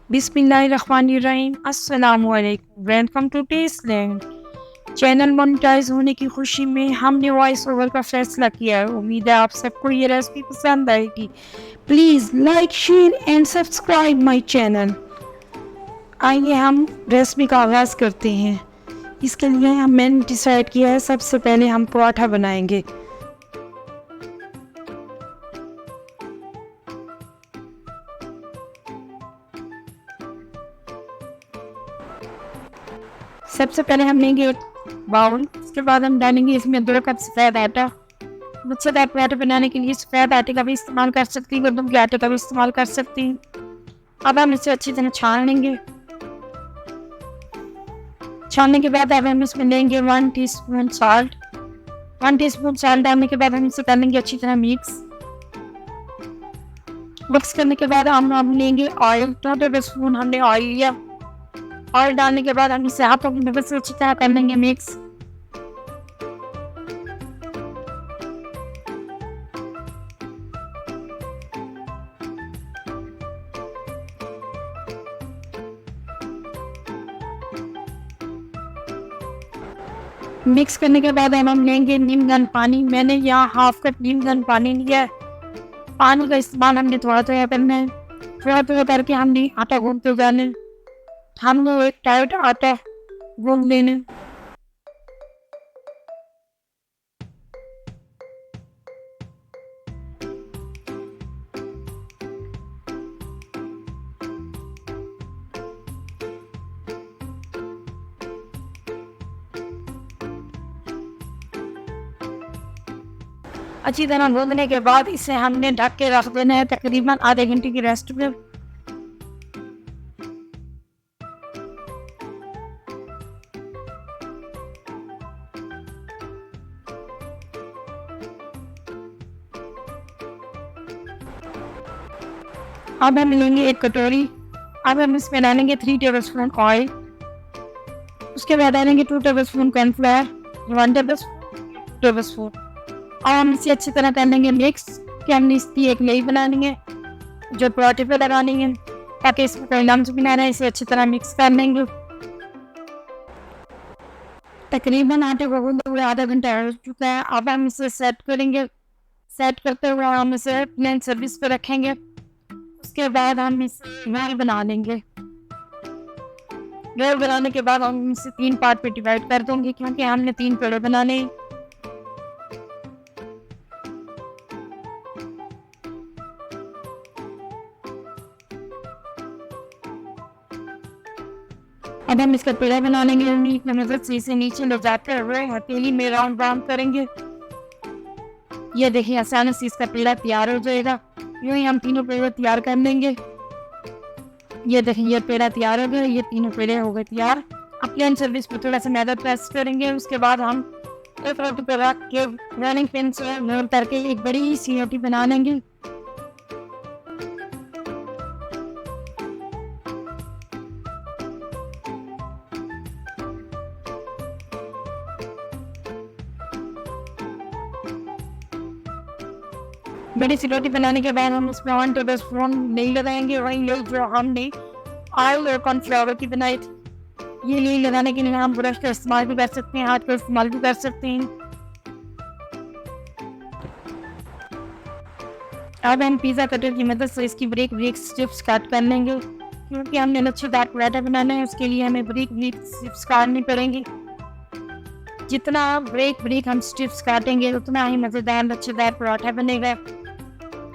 बिस्मिल्लाहिर्रहमानिर्रहीम। अस्सलाम ओ अलैकुम। Welcome to Testland. Channel monetize होने की खुशी में हमने वॉइस ओवर का फैसला किया है। उम्मीद है आप सबको ये रेसिपी पसंद आएगी। Please like, share and subscribe my channel. आइए हम रेसिपी का आगाज़ करते हैं। इसके लिए मैंने डिसाइड किया है सबसे पहले हम पराठा बनाएंगे। सबसे पहले हम लेंगे एक बाउल। उसके बाद हम डालेंगे इसमें 2 कप सफ़ेद आटा। मुझसे पराठा बनाने के लिए सफ़ेद आटे का भी इस्तेमाल कर सकती हैं, गंदम के आटे का भी इस्तेमाल कर सकती हैं। अब हम इसे अच्छी तरह छान लेंगे। छानने के बाद अब हम इसमें लेंगे 1 टीस्पून साल्ट। 1 टीस्पून साल्ट डालने के बाद हम इसे कर लेंगे अच्छी तरह मिक्स। मिक्स करने के बाद हम लेंगे ऑयल। 2 टेबल स्पून हमने ऑयल लिया। ऑयल डालने के बाद हम इसे हाथों की मदद से अच्छी तरह कर लेंगे मिक्स। मिक्स करने के बाद हम लेंगे नीम गन पानी। मैंने यहाँ हाफ कप नीम गन पानी लिया है। पानी का इस्तेमाल हमने थोड़ा थोड़ा करना है। थोड़ा थोड़ा करके हमने आटा गूंथते जाना है। हमने एक टाइट आटा गूंथ लेना है। अच्छी तरह गूंथने के बाद इसे हमने ढक के रख देना है तकरीबन आधे घंटे की रेस्ट पे। अब हम लेंगे एक कटोरी। अब हम इसमें डालेंगे 3 टेबल स्पून ऑयल। उसके बाद डालेंगे 2 table spoon cornflour, 1 table spoon. और हम इसे अच्छी तरह कर लेंगे मिक्स कि हमने इसकी एक लेई बनानी है जो पराठे पे लगानी है ताकि इसमें कोई लम्स भी ना रहे। इसे अच्छी तरह मिक्स कर लेंगे। तकरीबन आटे को गूंथते हुए आधा घंटा हो चुका है। अब हम इसे सेट करेंगे। सेट करते हुए हम इसे प्लेन सर्विस पे रखेंगे। उसके बाद हम इसे रोल बना लेंगे। रोल बनाने के बाद हम इसे 3 पार्ट पे डिवाइड कर देंगे क्योंकि हमने 3 पेड़े बनाने हैं। अब हम इसका पेड़ा बना लेंगे। उंगली की मदद से इसे नीचे ले जाते हुए हथेली में राउंड राउंड करेंगे। ये देखिए आसान से इसका पेड़ा तैयार हो जाएगा। यूं ही हम तीनों पेड़े तैयार कर लेंगे। ये देखिए ये पेड़ा तैयार हो गया। ये तीनों पेड़े हो गए तैयार। अब प्लेन सर्विस पर थोड़ा सा मैदा प्रेस करेंगे। उसके बाद हम एक रोटी पर रख के रनिंग पिन से रोल करके एक बड़ी सी रोटी बना लेंगे। बड़ी सी रोटी बनाने के बाद हम उसमें 1 टेबल स्पून नेई लगाएंगे। वही नेई जो हमने ऑयल और कॉर्नफ्लावर की बनाई थी। ये नेई लगाने के लिए हम ब्रश का इस्तेमाल भी कर सकते हैं, हाथ का इस्तेमाल भी कर सकते हैं। अब हम पिज़्ज़ा कटर की मदद से इसकी ब्रेक ब्रेक स्ट्रिप्स काट कर लेंगे क्योंकि हमने लच्छेदार पराठा बनाना है। उसके लिए हमें ब्रेक ब्रेक स्ट्रिप्स काटनी पड़ेंगी। जितना ब्रेक ब्रेक हम स्ट्रिप्स काटेंगे उतना ही मज़ेदार लच्छेदार पराठा बनेगा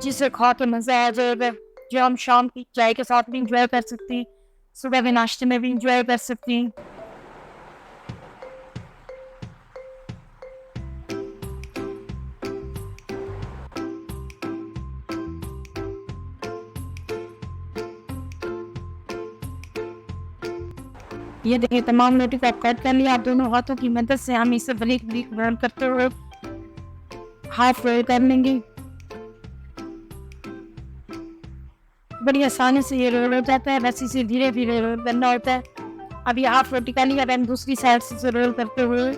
जिसे खा के मज़ा आ जाएगा। जो हम शाम की चाय के साथ भी इंजॉय कर सकते हैं, सुबह के नाश्ते में भी इंजॉय कर सकते हैं। ये देखिए तमाम रोटी को कट कर लिया। आप दोनों हाथों की मदद से हम इसे ब्रेक ब्रेक रोल करते हुए हाफ रोल कर लेंगे। बड़ी आसानी से ये रोल हो जाता है। बस इसे धीरे धीरे रोल करना होता है। अब ये हाफ रोटी का लिया, हम दूसरी साइड से रोल करते हुए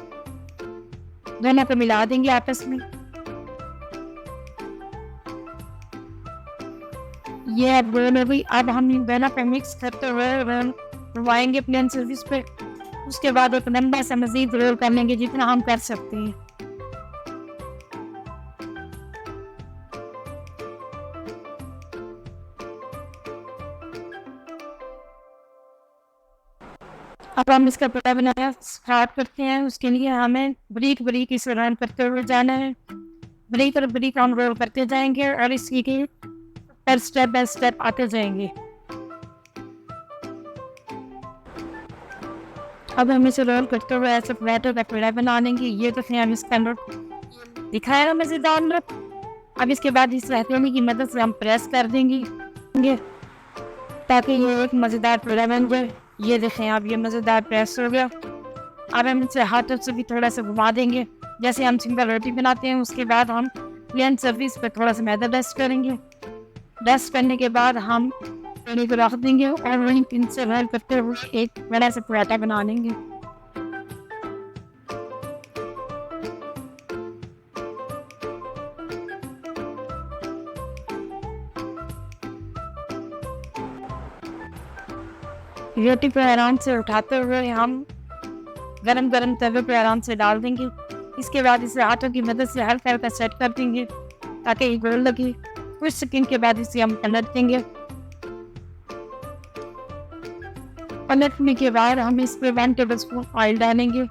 दोनों को मिला देंगे आपस में। ये अब रोल हो गई। अब हम इन दोनों पे मिक्स करते हुए रोल करवाएंगे प्लेन सर्विस पे। उसके बाद एक लंबा सा मज़ीद रोल कर लेंगे जितना हम कर सकते हैं। अब हम इसका पराठा बनाना स्टार्ट करते हैं। उसके लिए हमें बरीक बरीक इसे रोल करते हुए जाना है। बरीक और बरीक हम रोल करते जाएंगे और इसकी पर स्टेप बाय स्टेप आते जाएंगे। अब हम इसे रोल करते हुए ऐसे पराठे का पेड़ा बना लेंगे। ये तो हम इसके अंदर दिखाया मज़ेदार लोग। अब इसके बाद इस हथौड़ी की मदद से हम प्रेस कर देंगे ताकि ये एक मज़ेदार पेड़ा बन जाए। ये देखें अब ये मज़ेदार प्रेस हो गया। अब हम इसे हाथों से भी थोड़ा सा घुमा देंगे जैसे हम सिंपल रोटी बनाते हैं। उसके बाद हम प्लेन सर्विस पर थोड़ा सा मैदा डस्ट करेंगे। डस्ट करने के बाद हम पानी को रख देंगे और वहीं पिन से रोल करते हुए एक बड़ा सा पराठा बना लेंगे। रोटी पर आराम से उठाते हुए हम गरम गरम तवे पर आराम से डाल देंगे। इसके बाद इसे आटों की मदद से हल्का हल्का सेट कर देंगे ताकि ये गोल लगे। कुछ सेकंड के बाद इसे हम पलट देंगे। पलटने के बाद हम इस पर 1 टेबल स्पून ऑयल डालेंगे।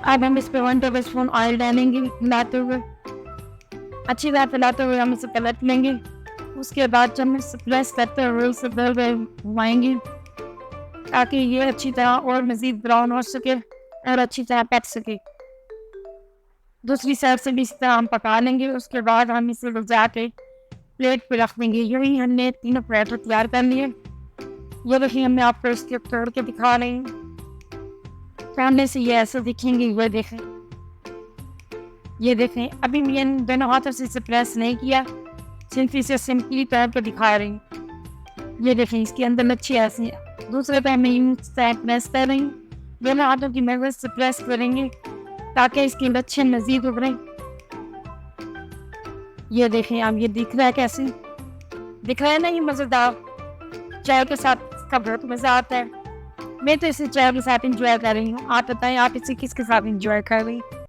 अब हम इस पर 1 टेबल स्पून ऑयल डालेंगे हिलाते हुए। अच्छी तरह फैलाते हुए हम इसे पलट लेंगे। उसके बाद जब हम इसे प्रेस करते हुए इसे बेल बेल घुमाएंगे ताकि ये अच्छी तरह और मज़ीद ब्राउन हो सके और अच्छी तरह पक सके। दूसरी साइड से भी इसी तरह हम पका लेंगे। उसके बाद हम इसे बुझा के प्लेट पे रख देंगे। यही हमने तीनों पराठे तैयार कर लिए। ये देखिए मैं आपको इसके तोड़ के दिखा रही हूँ। सामने से ये ऐसे दिखेंगे। ये देखें अभी मैंने दोनों हाथों से इसे प्रेस नहीं किया, सिर्फ इसे सिंपली तौर पर दिखा रही हूँ। ये देखें इसके अंदर लच्छी ऐसी है। दूसरे पैर में यूँ प्रेस कर रही हूँ। दोनों हाथों की मदद से प्रेस करेंगे ताकि इसके लच्छे मज़ीद उभरें। ये देखें आप ये दिख रहा है कैसे दिख रहा है ना। ये मज़ेदार चाय के साथ इसका बहुत मज़ा आता है। मैं तो इसे चाय के साथ इंजॉय कर रही हूँ। आप बताएं आप इसे किसके साथ इंजॉय कर रही हैं?